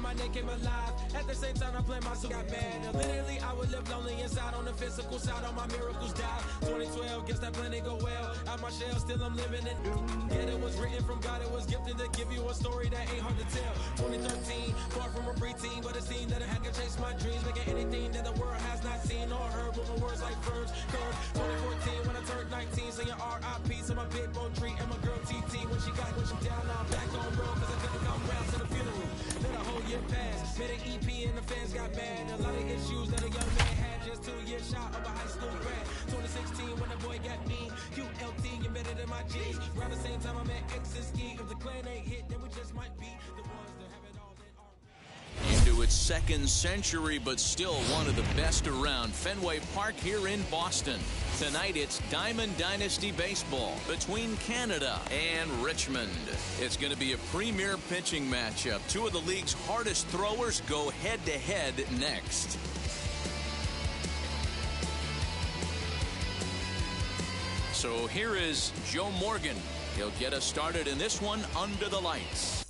My name came alive. At the same time, I play myself got mad. And literally, I would live lonely inside. On the physical side, all my miracles died. 2012, guess that plan didn't go well. Out my shell, still I'm living it. Yet it was written from God. It was gifted to give you a story that ain't hard to tell. 2013, far from a preteen, but it seemed that I had to chase my dreams, making anything that the world has not seen or heard. Moving words like verbs, curves. 2014, when I turned 19, saying R.I.P. to my big bone tree and my girl TT. When she down, I'm back on road, cause I couldn't come round to the funeral. Let a whole year pass, made an EP and the fans got mad. A lot of issues that a young man had, just 2 years shot of a high school grad. 2016 when the boy got me, QLT embedded in my G's. Around the same time I met X and Ski. If the clan ain't hit, then we just might be the ones that have it all in our... Into its second century, but still one of the best around. Fenway Park here in Boston. Tonight it's Diamond Dynasty Baseball between Canada and Richmond. It's going to be a premier pitching matchup. Two of the league's hardest throwers go head-to-head next. So here is Joe Morgan. He'll get us started in this one under the lights.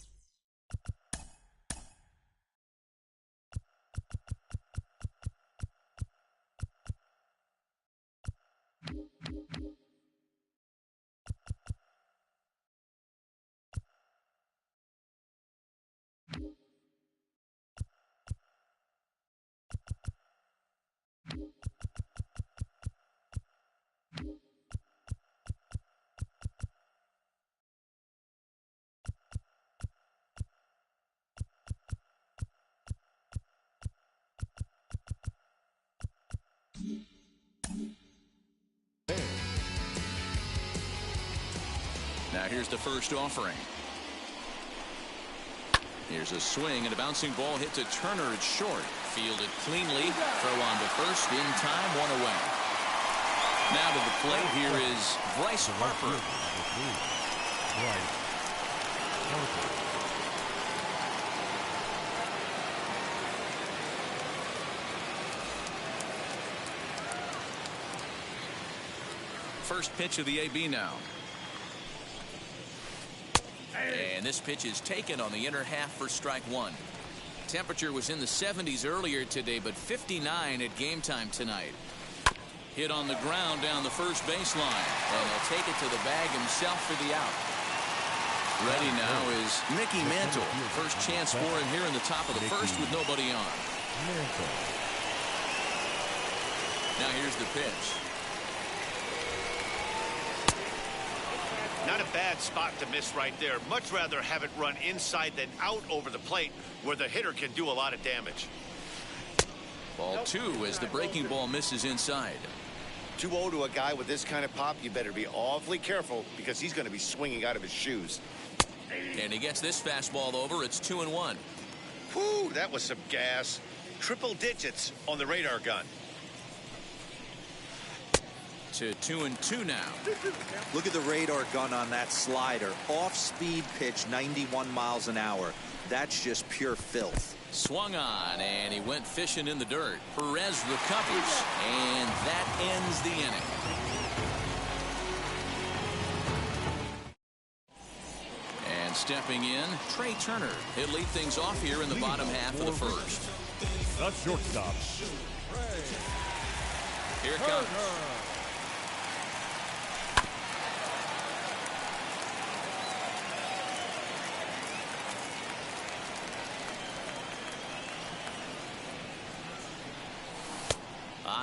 Now here's the first offering. Here's a swing and a bouncing ball hit to Turner. It's short. Fielded cleanly. Throw on to first. In time. One away. Now to the plate. Here is Bryce Harper. First pitch of the AB now. And this pitch is taken on the inner half for strike one. Temperature was in the 70s earlier today, but 59 at game time tonight. Hit on the ground down the first baseline, and he'll take it to the bag himself for the out. Ready now is Mickey Mantle. First chance for him here in the top of the first with nobody on. Now here's the pitch. Not a bad spot to miss right there. Much rather have it run inside than out over the plate where the hitter can do a lot of damage. Ball two as the breaking ball misses inside. 2-0 to a guy with this kind of pop. You better be awfully careful because he's going to be swinging out of his shoes. And he gets this fastball over. It's 2-1. Whew, that was some gas. Triple digits on the radar gun. To 2-2 now. Look at the radar gun on that slider. Off-speed pitch, 91 miles an hour. That's just pure filth. Swung on, and he went fishing in the dirt. Perez recovers, and that ends the inning. And stepping in, Trey Turner. He'll lead things off here in the bottom half of the first. The shortstop. Here it comes.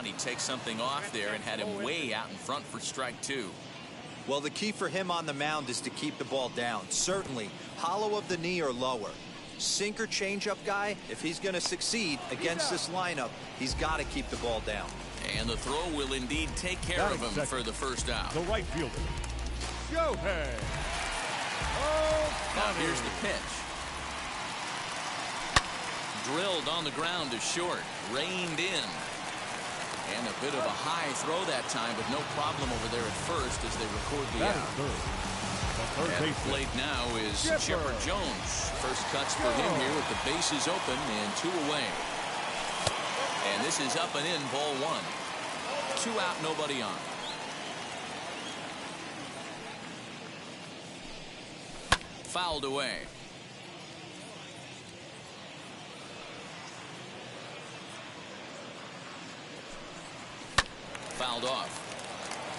He takes something off there and had him way out in front for strike two. Well, the key for him on the mound is to keep the ball down. Certainly, hollow of the knee or lower. Sinker changeup guy, if he's going to succeed against this lineup, he's got to keep the ball down. And the throw will indeed take care of him for the first out. The right fielder, Giorgi. Now here's the pitch. drilled on the ground to short. Reined in. And a bit of a high throw that time, but no problem over there at first as they record the out. At the plate now is Chipper Jones. First cuts for him here with the bases open and 2 away. And this is up and in, ball 1. 2 out, nobody on. Fouled away. Fouled off.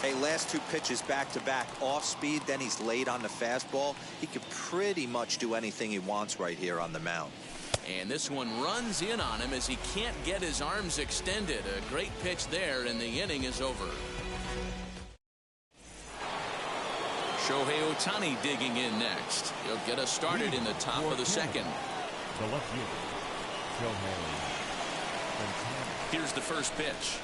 Hey, last 2 pitches back-to-back off speed, then he's late on the fastball. He could pretty much do anything he wants right here on the mound. And this one runs in on him as he can't get his arms extended. A great pitch there, and the inning is over. Shohei Ohtani digging in next. He'll get us started in the top of the second. The left fielder, Shohei. Here's the first pitch.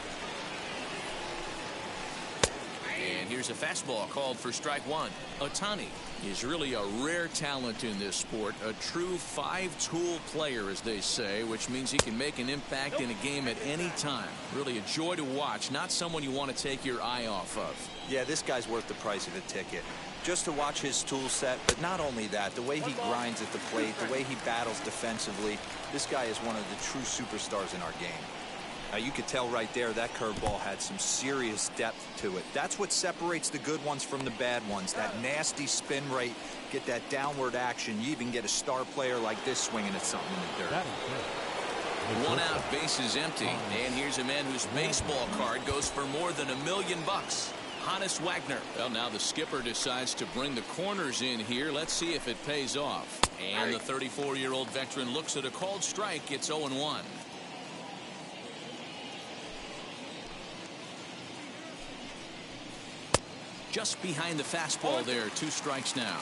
And here's a fastball called for strike 1. Ohtani is really a rare talent in this sport. A true 5-tool player, as they say, which means he can make an impact in a game at any time. Really a joy to watch. Not someone you want to take your eye off of. Yeah, this guy's worth the price of a ticket. Just to watch his tool set, but not only that, the way he grinds at the plate, the way he battles defensively, this guy is one of the true superstars in our game. Now, you could tell right there that curveball had some serious depth to it. That's what separates the good ones from the bad ones. That nasty spin rate, get that downward action. You even get a star player like this swinging at something in the dirt. 1 out, bases empty. And here's a man whose baseball card goes for more than $1 million. Hannes Wagner. Well, now the skipper decides to bring the corners in here. Let's see if it pays off. And the 34-year-old veteran looks at a called strike. It's 0-1. Just behind the fastball there. 2 strikes now.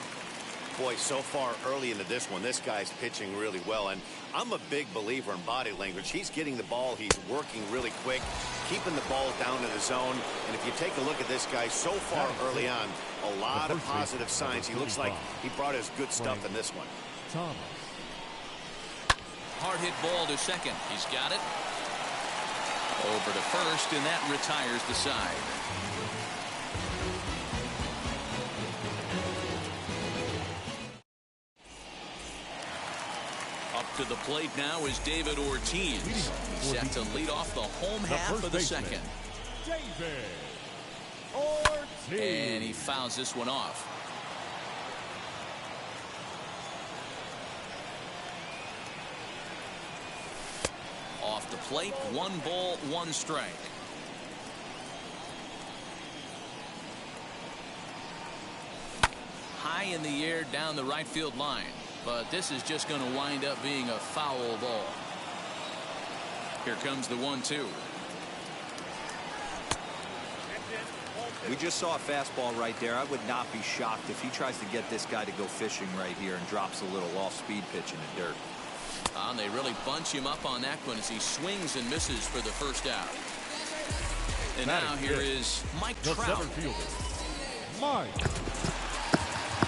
Boy, so far early into this one, this guy's pitching really well. And I'm a big believer in body language. He's getting the ball. He's working really quick, keeping the ball down in the zone. And if you take a look at this guy so far early on, a lot of positive signs. He looks like he brought his good stuff in this one. Hard hit ball to second. He's got it. Over to first, and that retires the side. To the plate now is David Ortiz. He's set to lead off the home half of the second. David Ortiz. And he fouls this one off. Off the plate, 1 ball, 1 strike. High in the air down the right field line. But this is just going to wind up being a foul ball. Here comes the 1-2. We just saw a fastball right there. I would not be shocked if he tries to get this guy to go fishing right here and drops a little off-speed pitch in the dirt. And they really bunch him up on that one as he swings and misses for the first out. And now here is Mike Trout. Mike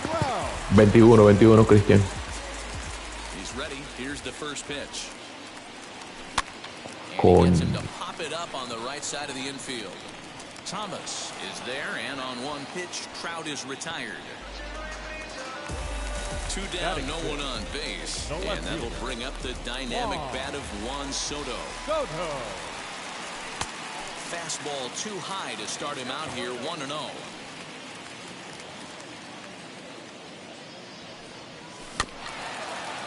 Trout. 21, Christian. He's ready. Here's the first pitch. And Con. he gets him to pop it up on the right side of the infield. Thomas is there, and on 1 pitch, Trout is retired. 2 down, no one on base. And that'll bring up the dynamic bat of Juan Soto. Fastball too high to start him out here, 1-0.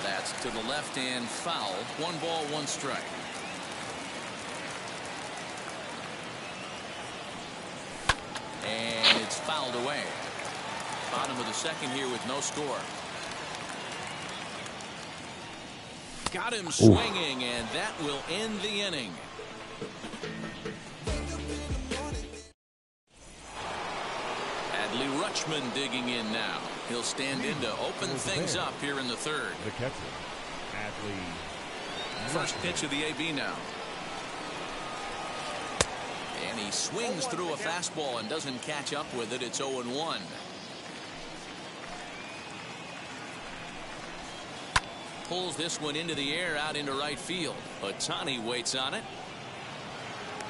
That's to the left and foul. 1 ball, 1 strike. And it's fouled away. Bottom of the second here with no score. Got him swinging, and that will end the inning. Adley Rutschman digging in now. He'll stand in to open things up here in the third. The catcher, Adley. First pitch of the AB now. And he swings through a fastball and doesn't catch up with it. It's 0-1. Pulls this one into the air out into right field. Ohtani waits on it.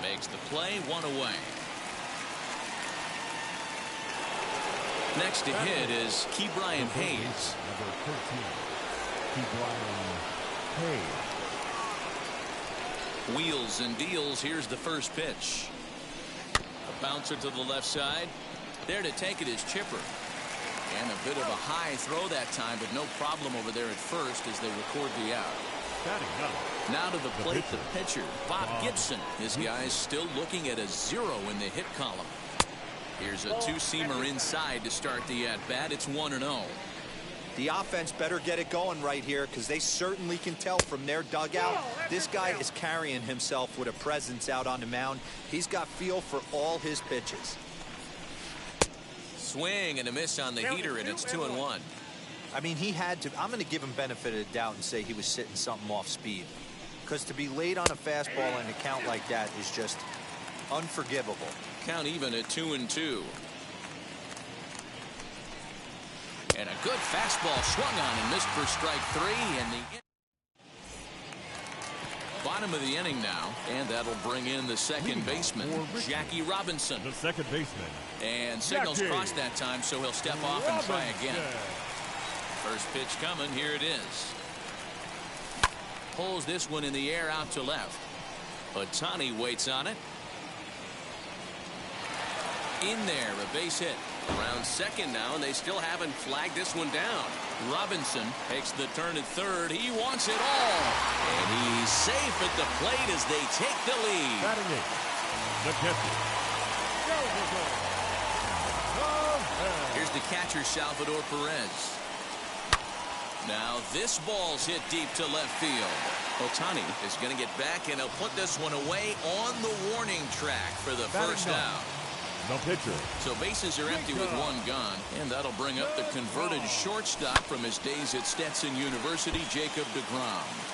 Makes the play, one away. Next to hit is Ke'Bryan Hayes. Number 13, Ke'Bryan Hayes. Wheels and deals. Here's the first pitch. A bouncer to the left side. There to take it is Chipper. And a bit of a high throw that time, but no problem over there at first as they record the out. Now to the plate, the pitcher, Bob Gibson. His guys still looking at a 0 in the hit column. Here's a two-seamer inside to start the at-bat. It's 1-0. The offense better get it going right here because they certainly can tell from their dugout. This guy is carrying himself with a presence out on the mound. He's got feel for all his pitches. Swing and a miss on the heater, and it's 2-1. I mean, he had to. I'm going to give him benefit of the doubt and say he was sitting something off speed. Because to be late on a fastball and a count like that is just unforgivable. Count even at 2-2. And a good fastball swung on and missed for strike 3. And the bottom of the inning now. And that'll bring in the second baseman, Jackie Robinson. The second baseman. And signals Jackie crossed that time, so he'll step off and try again. First pitch coming. Here it is. Pulls this one in the air out to left. Ohtani waits on it. In there, a base hit. Around second now, and they still haven't flagged this one down. Robinson takes the turn at third. He wants it all. And he's safe at the plate as they take the lead. Batting it, the catcher, Here's the catcher, Salvador Perez. Now this ball's hit deep to left field. Ohtani is going to get back, and he'll put this one away on the warning track for the first out. the pitcher. So bases are empty with one gone, and that'll bring up the converted shortstop from his days at Stetson University, Jacob deGrom.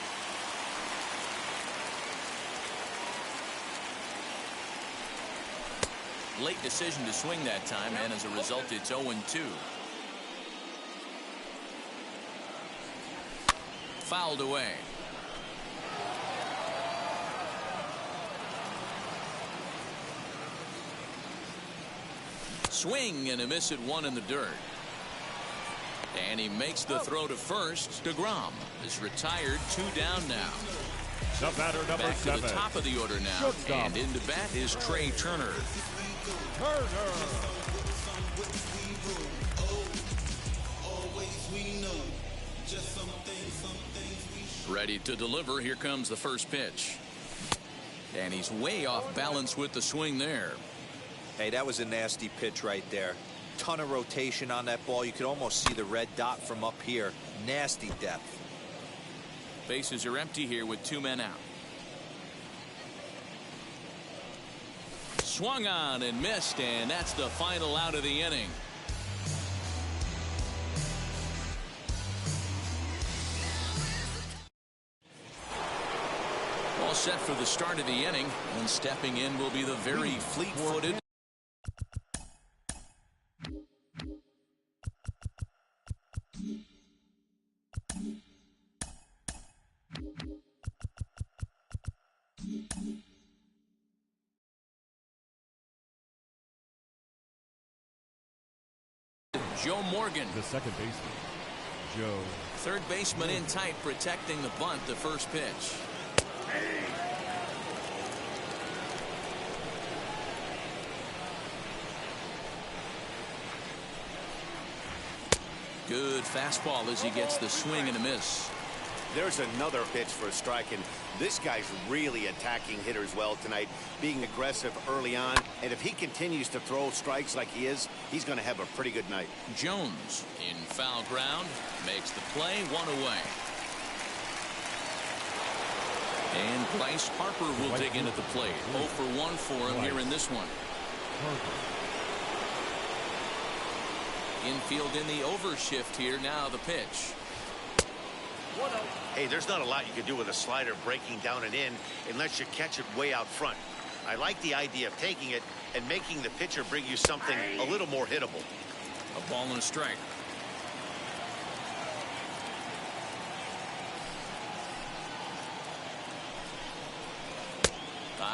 Late decision to swing that time, and as a result, it's 0-2. Fouled away. Swing and a miss at one in the dirt. And he makes the throw to first. deGrom is retired, 2 down now. The batter, number Back 7. to the top of the order now. Shortstop. And into bat is Trey Turner. Ready to deliver. Here comes the first pitch. And he's way off balance with the swing there. Hey, that was a nasty pitch right there. Ton of rotation on that ball. You could almost see the red dot from up here. Nasty depth. Bases are empty here with 2 men out. Swung on and missed, and that's the final out of the inning. All set for the start of the inning, and stepping in will be the very fleet-footed Joe Morgan. The second baseman, Joe. Third baseman in tight, protecting the bunt, the first pitch. Good fastball as he gets the swing and a miss. There's another pitch for a strike, and this guy's really attacking hitters well tonight, being aggressive early on. And if he continues to throw strikes like he is, he's going to have a pretty good night. Jones in foul ground makes the play, 1 away. And Bryce Harper will dig in at the plate. 0 for 1 for him here in this one. Infield in the overshift here. Now the pitch. Hey, there's not a lot you can do with a slider breaking down and in unless you catch it way out front. I like the idea of taking it and making the pitcher bring you something a little more hittable. A ball and a strike.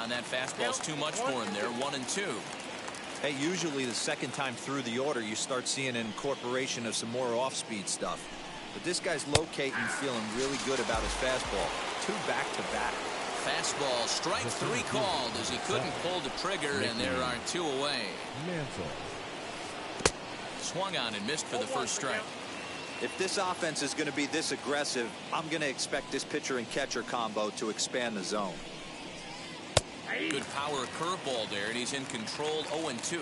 And that fastball's too much for him there. 1-2. Hey, usually the second time through the order, you start seeing an incorporation of some more off-speed stuff. But this guy's locating, feeling really good about his fastball. 2 back-to-back. Fastball, strike 3 called as he couldn't pull the trigger, and there are 2 away. Swung on and missed for the first strike. If this offense is going to be this aggressive, I'm going to expect this pitcher and catcher combo to expand the zone. Good power curveball there, and he's in control. 0-2.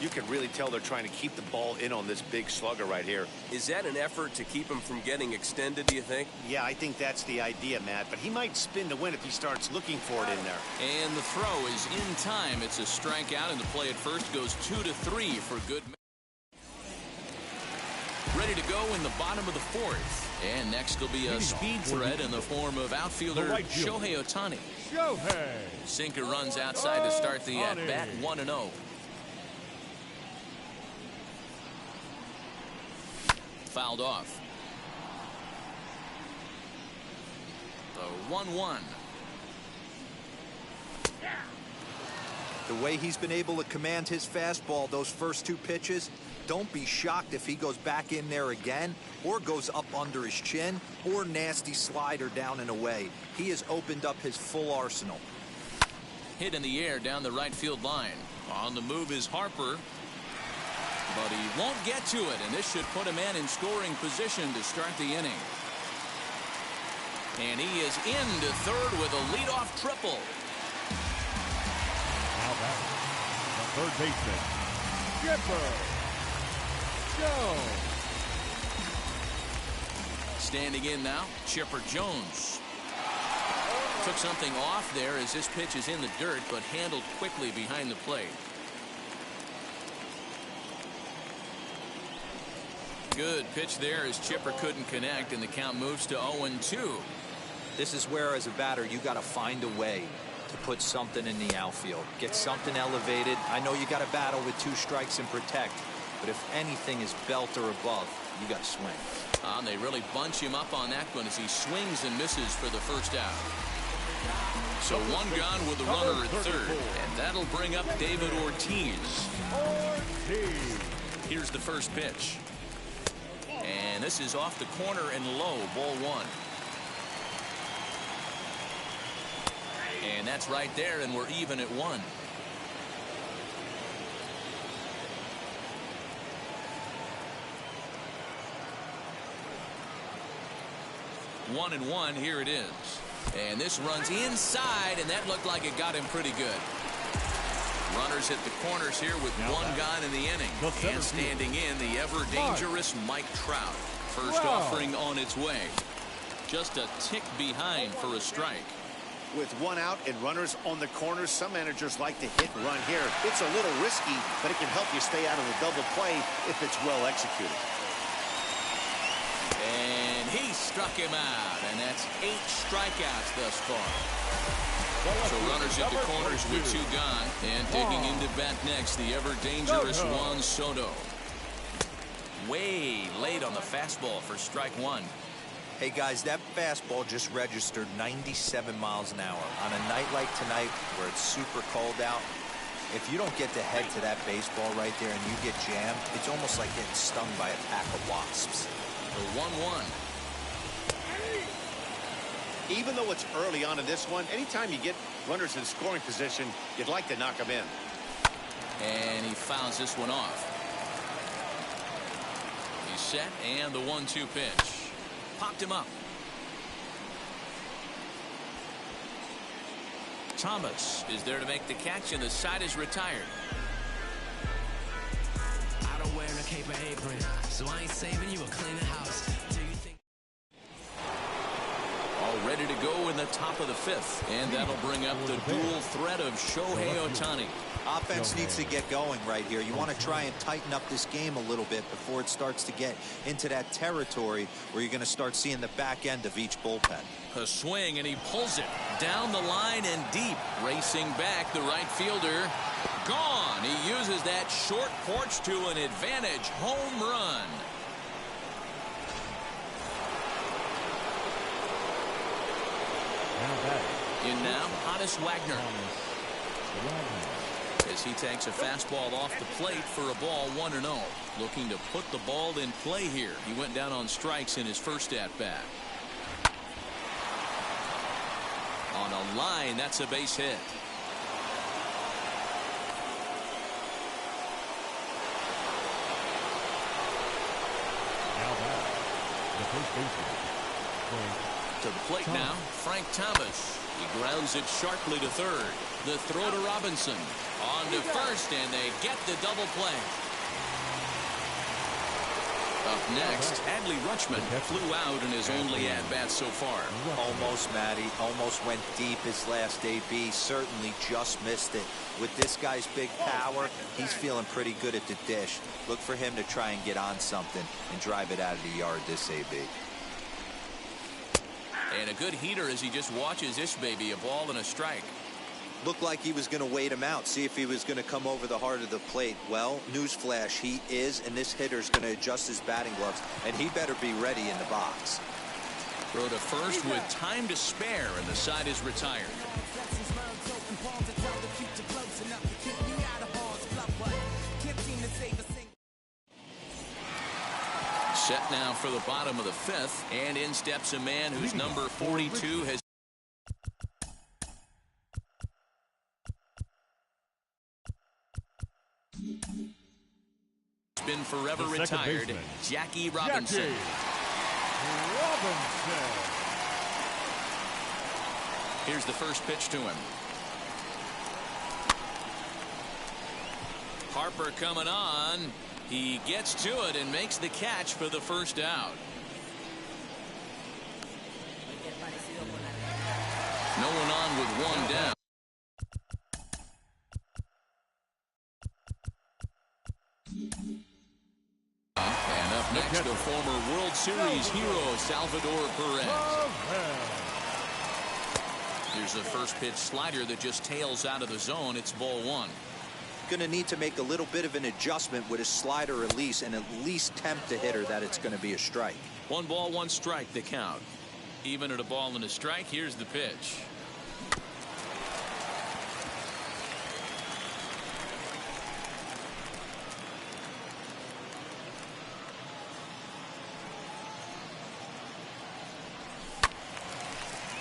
You can really tell they're trying to keep the ball in on this big slugger right here. Is that an effort to keep him from getting extended, do you think? Yeah, I think that's the idea, Matt. But he might spin to win if he starts looking for it in there. And the throw is in time. It's a strikeout, and the play at first goes 2-3 for good. Ready to go in the bottom of the 4th. And next will be a speed threat in the form of outfielder Shohei Ohtani. Sinker runs outside to start the at-bat. 1-0. Fouled off. The 1-1. The way he's been able to command his fastball those first 2 pitches, don't be shocked if he goes back in there again or goes up under his chin or nasty slider down and away. He has opened up his full arsenal. Hit in the air down the right field line. On the move is Harper. But he won't get to it, and this should put a man in scoring position to start the inning. And he is into third with a leadoff triple. Now back, the third baseman, Chipper Jones. Standing in now, Chipper Jones. Took something off there as this pitch is in the dirt, but handled quickly behind the plate. Good pitch there as Chipper couldn't connect, and the count moves to 0-2. This is where, as a batter, you got to find a way to put something in the outfield. Get something elevated. I know you got to battle with 2 strikes and protect, but if anything is belt or above, you got to swing. And they really bunch him up on that one as he swings and misses for the first out. So 1 gone with the runner at third, and that'll bring up David Ortiz. Here's the first pitch. And this is off the corner and low, ball 1. And that's right there, and we're even at 1. One and 1, here it is. And this runs inside, and that looked like it got him pretty good. Runners hit the corners here with 1 gone in the inning. And standing in, the ever-dangerous Mike Trout. First offering on its way. Just a tick behind for a strike. With 1 out and runners on the corners, some managers like to hit and run here. It's a little risky, but it can help you stay out of the double play if it's well executed. And he struck him out, and that's 8 strikeouts thus far. So runners at the corners with 2 gone, and digging into bat next, the ever-dangerous Juan Soto. Way late on the fastball for strike 1. Hey guys, that fastball just registered 97 miles an hour. On a night like tonight where it's super cold out, if you don't get the head to that baseball right there and you get jammed, it's almost like getting stung by a pack of wasps. The 1-1. Even though it's early on in this one, anytime you get runners in scoring position, you'd like to knock them in. And he fouls this one off. He's set, and the 1-2 pitch. Popped him up. Thomas is there to make the catch, and the side is retired. I don't wear a cape or apron, so I ain't saving you a cleaner house. Do you think? All ready to go in the top of the 5th, and that'll bring up the dual threat of Shohei Ohtani. Offense needs to get going right here. You want to try and tighten up this game a little bit before it starts to get into that territory where you're going to start seeing the back end of each bullpen. A swing, and he pulls it down the line and deep. Racing back, the right fielder. Gone. He uses that short porch to an advantage home run. Now back, In now, Hannes Wagner. As he takes a fastball off the plate for a ball 1-0. Looking to put the ball in play here. He went down on strikes in his first at-bat. On a line, that's a base hit. Now back, the first baseman, To the plate now, Frank Thomas. He grounds it sharply to third. The throw to Robinson. On to first, and they get the double play. Up next, Adley Rutschman flew out in his only at-bat so far. Almost, Matty. Almost went deep his last AB. Certainly just missed it. With this guy's big power, he's feeling pretty good at the dish. Look for him to try and get on something and drive it out of the yard this AB. And a good heater as he just watches this baby, a ball and a strike. Looked like he was going to wait him out, see if he was going to come over the heart of the plate. Well, newsflash, he is, and this hitter's going to adjust his batting gloves, and he better be ready in the box. Throw to first with time to spare, and the side is retired. Set now for the bottom of the fifth, and in steps a man whose number 42 has been forever retired. Jackie Robinson. Here's the first pitch to him. Harper coming on. He gets to it and makes the catch for the first out. No one on with one down. And up next, the former World Series hero, Salvador Perez. Here's the first pitch slider that just tails out of the zone. It's ball one. Going to need to make a little bit of an adjustment with his slider release and at least tempt the hitter that it's going to be a strike. 1 ball, 1 strike, the count. Even at a ball and a strike, here's the pitch.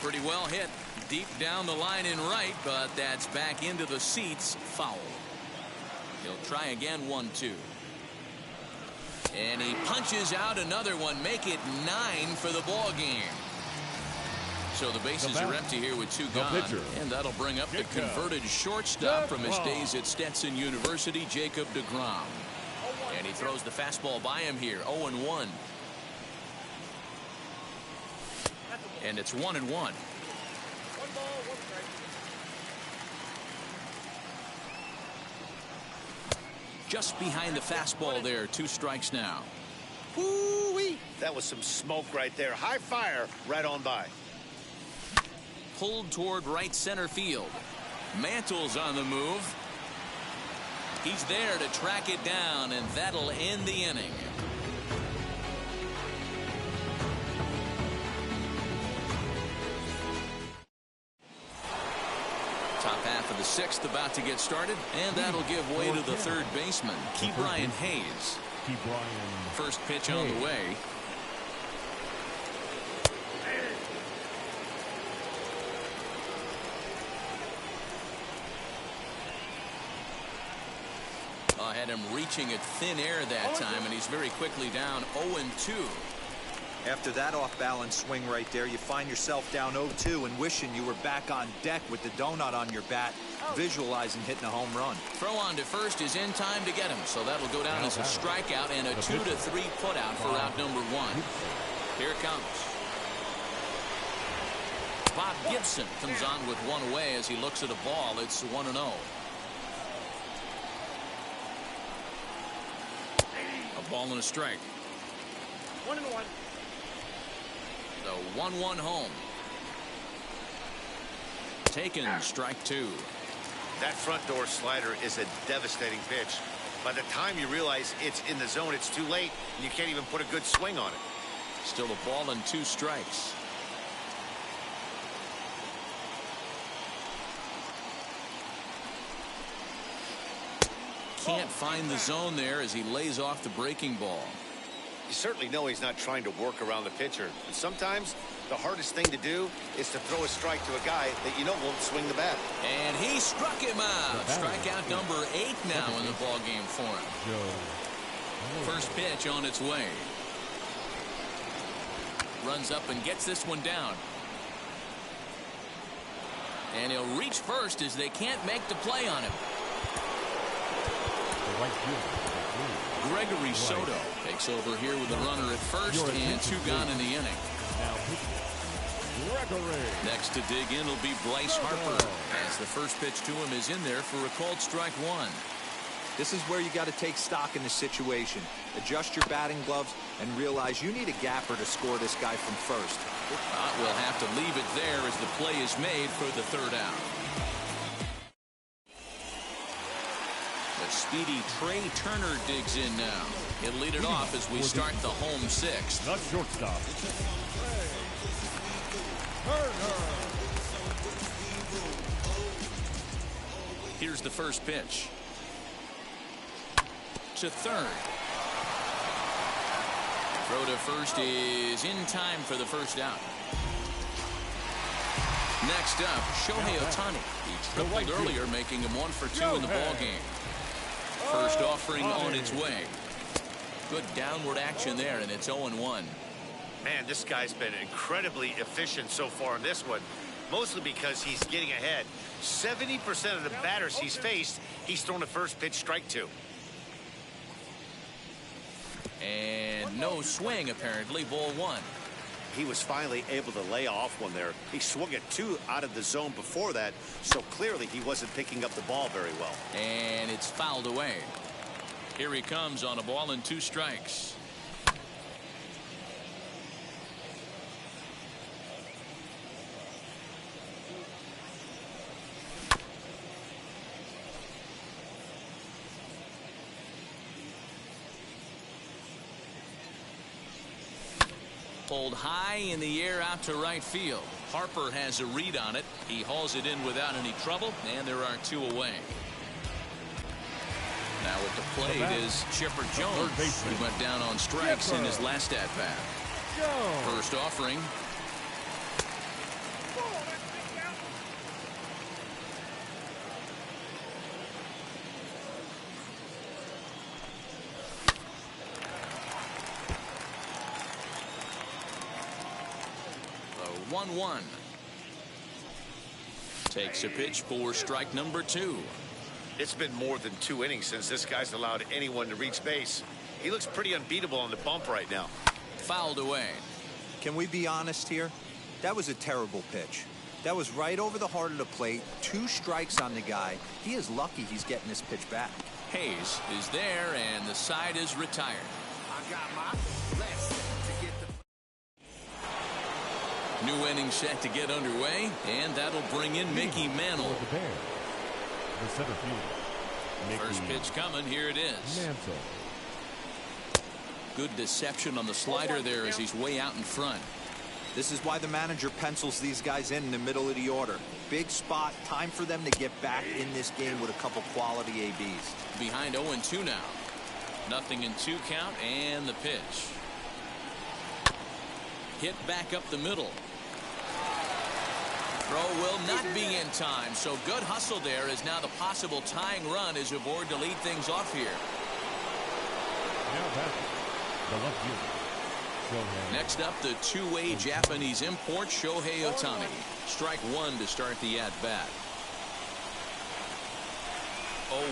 Pretty well hit deep down the line in right, but that's back into the seats. Foul. He'll try again. 1-2. And he punches out another one. Make it 9 for the ball game. So the bases are empty here with 2 gone. And that'll bring up the converted shortstop from his days at Stetson University, Jacob deGrom. And he throws the fastball by him here. 0-1. And it's 1-1. Just behind the fastball there. 2 strikes now. Woo-wee. That was some smoke right there. High fire right on by. Pulled toward right center field. Mantle's on the move. He's there to track it down, and that'll end the inning. Top half of the 6th about to get started, and that'll give way to the third baseman, Ke'Bryan Hayes. First pitch on the way. Had him reaching at thin air that time, and he's very quickly down 0-2. After that off-balance swing right there, you find yourself down 0-2 and wishing you were back on deck with the donut on your bat, visualizing hitting a home run. Throw on to first is in time to get him, so that'll go down as a strikeout and a 2-3 putout for out number 1. Here it comes. Bob Gibson comes on with one away as he looks at a ball. It's 1-0. A ball and a strike. 1-1. The 1-1 home. Taken, strike 2. That front door slider is a devastating pitch. By the time you realize it's in the zone, it's too late, and you can't even put a good swing on it. Still a ball and 2 strikes. can't find the zone there as he lays off the breaking ball. You certainly know he's not trying to work around the pitcher. And sometimes the hardest thing to do is to throw a strike to a guy that you know won't swing the bat. And he struck him out. Strikeout number 8 now in the ball game for him. First pitch on its way. Runs up and gets this one down. And he'll reach first as they can't make the play on him. Gregory Soto takes over here with a runner at first and 2 gone in the inning. Next to dig in will be Bryce Harper as the first pitch to him is in there for a called strike 1. This is where you got to take stock in the situation. Adjust your batting gloves and realize you need a gapper to score this guy from first. We'll have to leave it there as the play is made for the 3rd out. The speedy Trey Turner digs in now. He'll lead it off as we start the home 6th. The shortstop, Here's the first pitch. To third. Throw to first is in time for the first out. Next up, Shohei Ohtani. He tripled earlier, making him 1 for 2 in the ball game. First offering on its way. Good downward action there, and it's 0-1. Man, this guy's been incredibly efficient so far in this one, mostly because he's getting ahead. 70% of the batters he's faced, he's thrown a first pitch strike to. And no swing, apparently. Ball 1. He was finally able to lay off one there. He swung at 2 out of the zone before that, so clearly he wasn't picking up the ball very well. And it's fouled away. Here he comes on a ball and 2 strikes. Pulled high in the air out to right field. Harper has a read on it. He hauls it in without any trouble, and there are 2 away. Now at the plate is Chipper Jones. He went down on strikes in his last at-bat. First offering. The 1-1. Takes a pitch for strike number 2. It's been more than 2 innings since this guy's allowed anyone to reach base. He looks pretty unbeatable on the bump right now. Fouled away. Can we be honest here? That was a terrible pitch. That was right over the heart of the plate. 2 strikes on the guy. He is lucky he's getting this pitch back. Hayes is there, and the side is retired. I got my lesson to get the... New inning set to get underway, and that'll bring in Mickey Mantle. the center fielder. First pitch coming. Here it is. Mantle. Good deception on the slider there as he's way out in front. This is why the manager pencils these guys in the middle of the order. Big spot. Time for them to get back in this game with a couple quality ABs. Behind 0-2 now. 0-2 count and the pitch. Hit back up the middle. Throw will not be in time, so good hustle there as now the possible tying run is aboard to lead things off here. Now back, the left fielder. Next up, the two-way Japanese import Shohei Ohtani. Strike one to start the at-bat.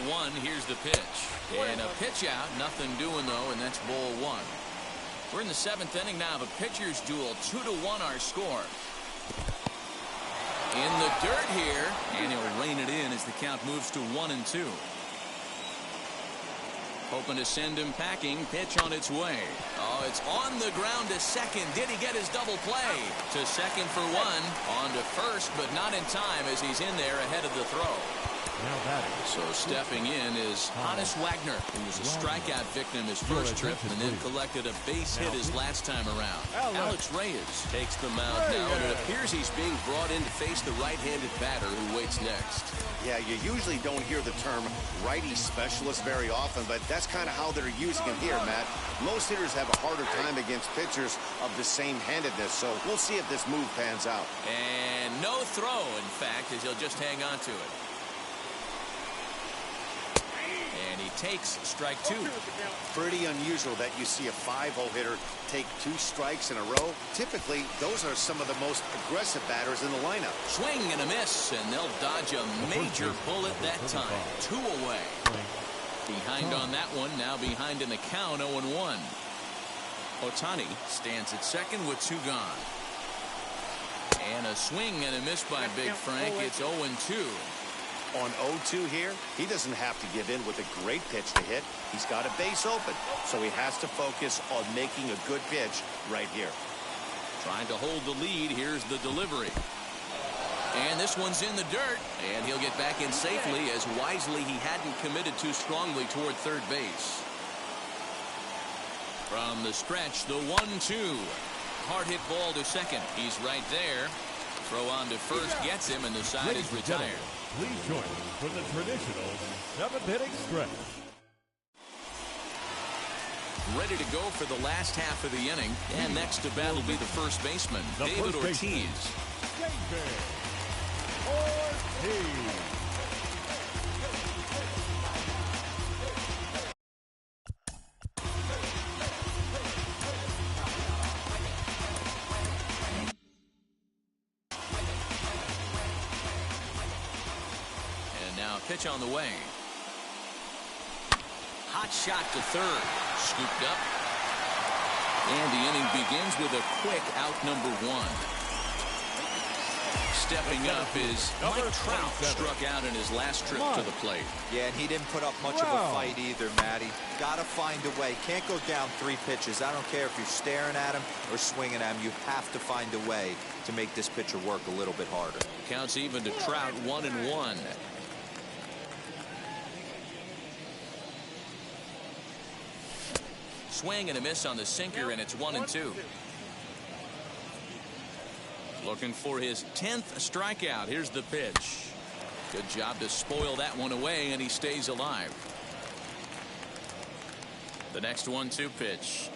0-1, here's the pitch. And a pitch out, nothing doing though, and that's ball one. We're in the 7th inning now of a pitcher's duel. 2-1 our score. In the dirt here, and he'll rein it in as the count moves to 1-2. Hoping to send him packing. Pitch on its way. Oh, it's on the ground to second. Did he get his double play? To second for one. On to first, but not in time as he's in there ahead of the throw. Now batting. So stepping in is Hannes Wagner, who was a strikeout victim his first trip and then collected a base hit his last time around. Alex Reyes Takes the mound now, and it appears he's being brought in to face the right-handed batter who waits next. Yeah, you usually don't hear the term righty specialist very often, but that's kind of how they're using him here, Matt. Most hitters have a harder time against pitchers of the same handedness, so we'll see if this move pans out. And no throw, in fact, as he'll just hang on to it. And he takes strike two. Pretty unusual that you see a 5-0 hitter take 2 strikes in a row. Typically, those are some of the most aggressive batters in the lineup. Swing and a miss, and they'll dodge a major bullet that time. 2 away. Behind on that one, now behind in the count, 0-1. Ohtani stands at second with 2 gone. And a swing and a miss by Big Frank. It's 0-2. On 0-2 here, he doesn't have to give in with a great pitch to hit. He's got a base open, so he has to focus on making a good pitch right here. Trying to hold the lead. Here's the delivery. And this one's in the dirt, and he'll get back in safely as wisely he hadn't committed too strongly toward third base. From the stretch, the 1-2. Hard hit ball to second. He's right there. Throw on to first gets him, and the side is retired. Please join us for the traditional 7th-inning stretch. Ready to go for the last half of the inning. And next to bat will be the first baseman, David Ortiz. David Ortiz. Pitch on the way. Hot shot to third. Scooped up. And the inning begins with a quick out number 1. Stepping up is Mike Trout, struck out in his last trip to the plate. Yeah, and he didn't put up much of a fight either, Matty. Got to find a way. Can't go down 3 pitches. I don't care if you're staring at him or swinging at him. You have to find a way to make this pitcher work a little bit harder. Counts even to Trout, 1-1. Swing and a miss on the sinker, and it's 1-2. Looking for his 10th strikeout. Here's the pitch. Good job to spoil that one away, and he stays alive. The next 1-2 pitch.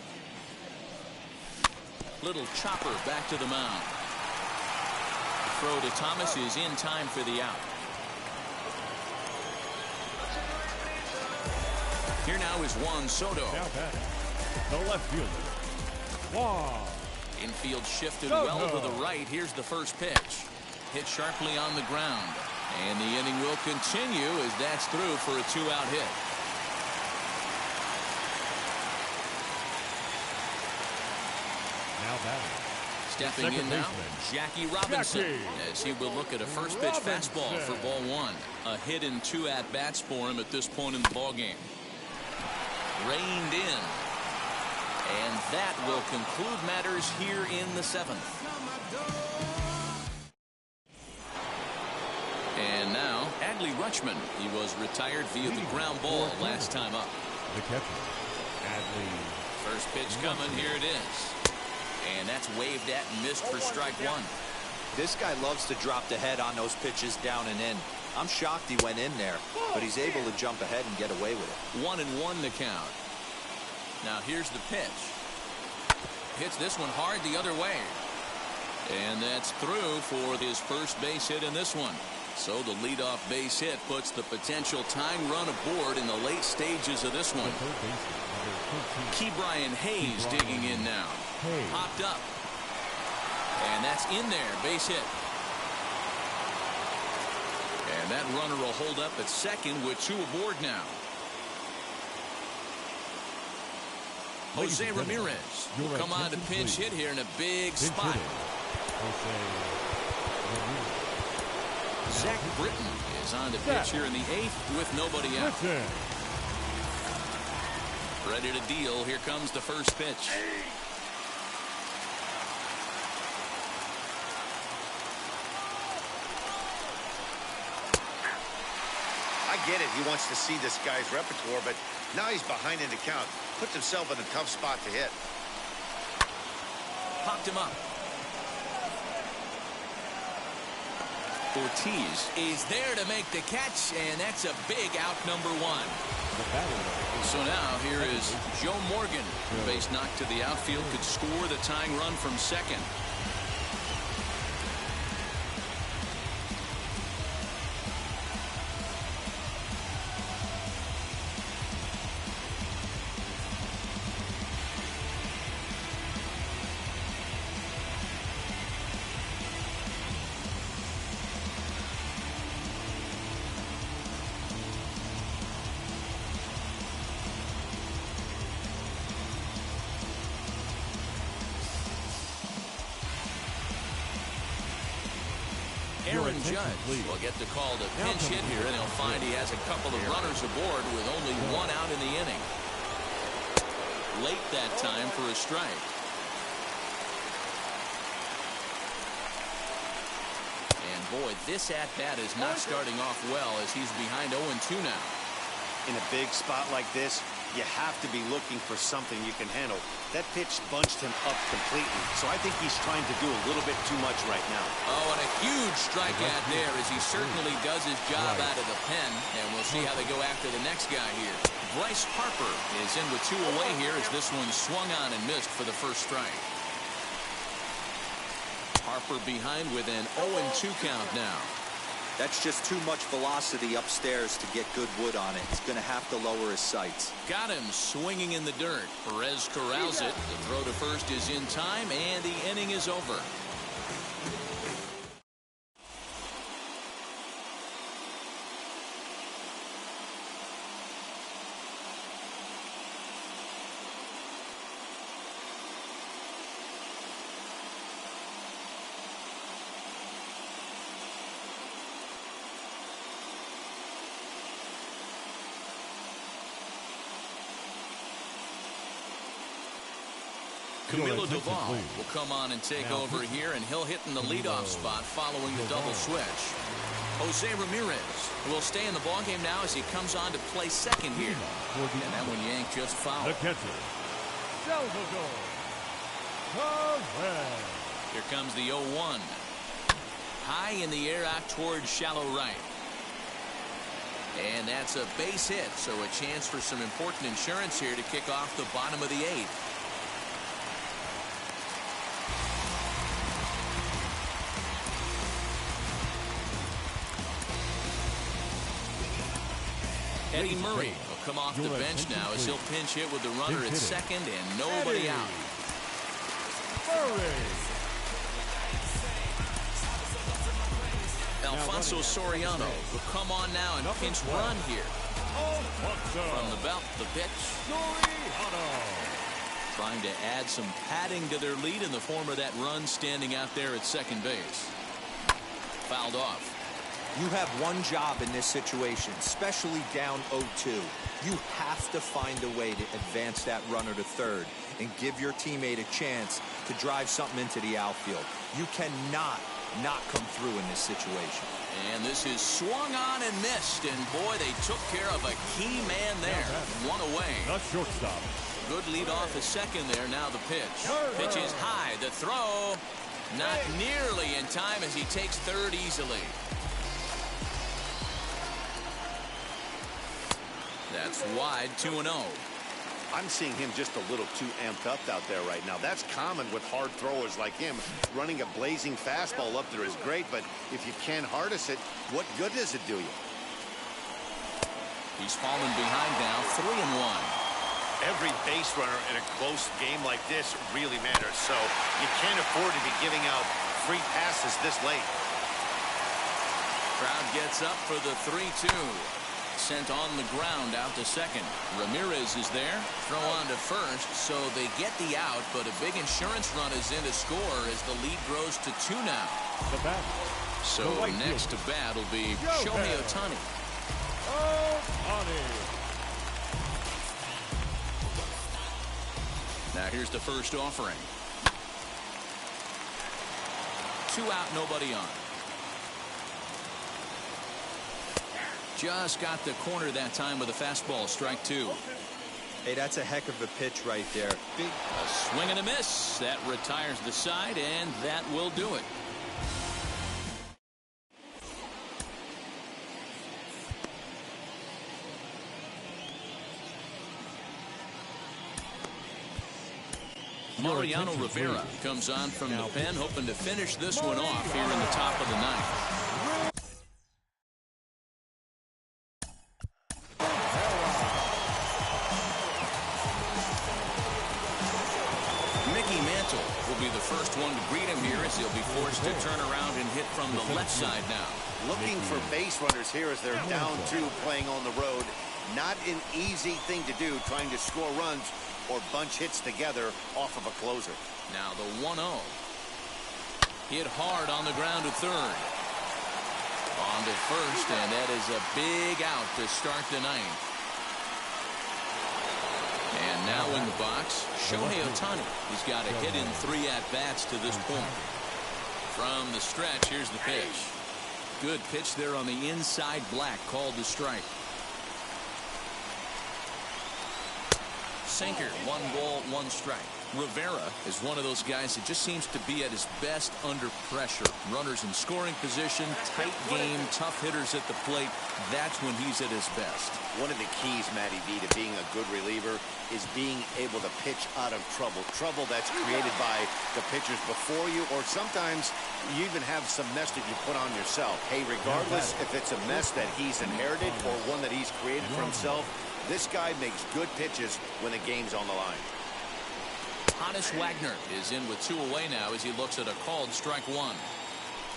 Little chopper back to the mound. Throw to Thomas is in time for the out. Here now is Juan Soto. Now batting, the left fielder, Juan. Infield shifted well to the right. Here's the first pitch. Hit sharply on the ground. And the inning will continue as that's through for a 2-out hit. Now batting. Stepping in now, Jackie Robinson, as he will look at a first pitch fastball for ball 1. A hit in 2 at-bats for him at this point in the ballgame. Reined in. And that will conclude matters here in the 7th. And now, Adley Rutschman. He was retired via the ground ball last time up. The catcher, Adley. First pitch coming. Here it is. And that's waved at and missed for strike 1. This guy loves to drop the head on those pitches down and in. I'm shocked he went in there, but he's able to jump ahead and get away with it. 1-1 the count. Now here's the pitch. Hits this one hard the other way. And that's through for his first base hit in this one. So the leadoff base hit puts the potential tying run aboard in the late stages of this one. Ke'Bryan Hayes digging in now. Popped up. And that's in there. Base hit. And that runner will hold up at second with 2 aboard now. Jose Ramirez will come on to pinch hit here in a big spot. Zach Britton is on to pitch here in the 8th with nobody out. Ready to deal. Here comes the first pitch. get it. He wants to see this guy's repertoire, but now he's behind in the count. Puts himself in a tough spot to hit. Popped him up. Ortiz is there to make the catch, and that's a big out, number one. So now here is Joe Morgan. Base knocked to the outfield, could score the tying run from second. Aaron Judge will get the call to pinch hit here, and he'll find he has a couple of runners aboard with only one out in the inning. Late that time for a strike. And boy, this at-bat is not starting off well as he's behind 0-2 now. In a big spot like this, you have to be looking for something you can handle. That pitch bunched him up completely, so I think he's trying to do a little bit too much right now. Oh, and a huge strikeout there as he certainly does his job out of the pen, and we'll see how they go after the next guy here. Bryce Harper is in with 2 away here as this one swung on and missed for the first strike. Harper behind with an 0-2 count now. That's just too much velocity upstairs to get good wood on it. He's going to have to lower his sights. Got him swinging in the dirt. Perez corrals it. The throw to first is in time, and the inning is over. Camilo Doval will come on and take over here, and he'll hit in the leadoff spot following the double switch. Jose Ramirez will stay in the ballgame now as he comes on to play second here. And that one yanked just foul. The catcher, Salvador Perez. Here comes the 0-1. High in the air out towards shallow right. And that's a base hit, so a chance for some important insurance here to kick off the bottom of the 8th. Eddie Murray will come off the bench now as he'll pinch hit with the runner at second and nobody out. Alfonso Soriano will come on now and pinch run here. From the belt, the pitch. Trying to add some padding to their lead in the form of that run standing out there at second base. Fouled off. You have one job in this situation, especially down 0-2. You have to find a way to advance that runner to third and give your teammate a chance to drive something into the outfield. You cannot not come through in this situation. And this is swung on and missed, and boy, they took care of a key man there. One away. The shortstop. Good lead off a second there. Now the pitch. Pitch is high. The throw not nearly in time as he takes third easily. That's wide, 2-0. I'm seeing him just a little too amped up out there right now. That's common with hard throwers like him. Running a blazing fastball up there is great, but if you can't harness it, what good does it do you? He's fallen behind now, 3-1. Every base runner in a close game like this really matters, so you can't afford to be giving out free passes this late. Crowd gets up for the 3-2. Sent on the ground out to second. Ramirez is there. Throw on to first, so they get the out, but a big insurance run is in to score as the lead grows to 2 now. The bat. So next to bat will be Shohei Ohtani. Now here's the first offering. 2 out, nobody on. Just got the corner that time with a fastball. Strike two. Hey, that's a heck of a pitch right there. A swing and a miss. That retires the side, and that will do it. Mariano Rivera comes on from the pen, hoping to finish this one off here in the top of the ninth. Mickey Mantle will be the first one to greet him here as he'll be forced to turn around and hit from the left side now. Looking for base runners here as they're down two playing on the road. Not an easy thing to do, trying to score runs or bunch hits together off of a closer. Now the 1-0. Hit hard on the ground to third. On to first, and that is a big out to start the ninth. And now in the box, Shohei Ohtani. He's got a hit in 3 at-bats to this point. From the stretch, here's the pitch. Good pitch there on the inside black, called the strike. Sinker, 1 ball, 1 strike. Rivera is one of those guys that just seems to be at his best under pressure. Runners in scoring position, tight game, tough hitters at the plate. That's when he's at his best. One of the keys, Matty V, to being a good reliever is being able to pitch out of trouble. Trouble that's created by the pitchers before you, or sometimes you even have some mess that you put on yourself. Hey, regardless if it's a mess that he's inherited or one that he's created for himself, this guy makes good pitches when the game's on the line. Honus Wagner is in with 2 away now as he looks at a called strike 1.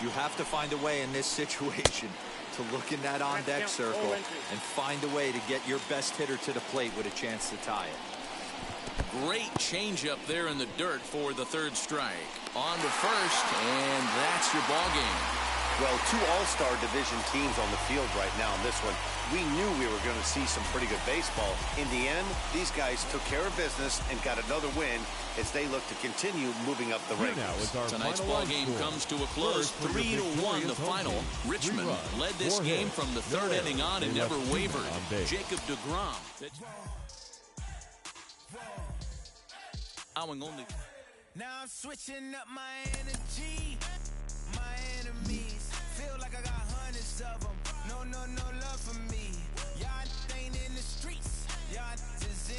You have to find a way in this situation to look in that on-deck circle and find a way to get your best hitter to the plate with a chance to tie it. Great changeup there in the dirt for the 3rd strike. On to first, and that's your ball game. Well, 2 all-star division teams on the field right now in this one. We knew we were going to see some pretty good baseball. In the end, these guys took care of business and got another win as they look to continue moving up the rankings. Tonight's ball game comes to a close, 3-1 the final. Richmond led this game from the 3rd inning on and never wavered. Jacob deGrom. Now I'm switching up my energy. My enemies feel like I got hundreds of them. No love for me. Y'all ain't in the streets. Y'all is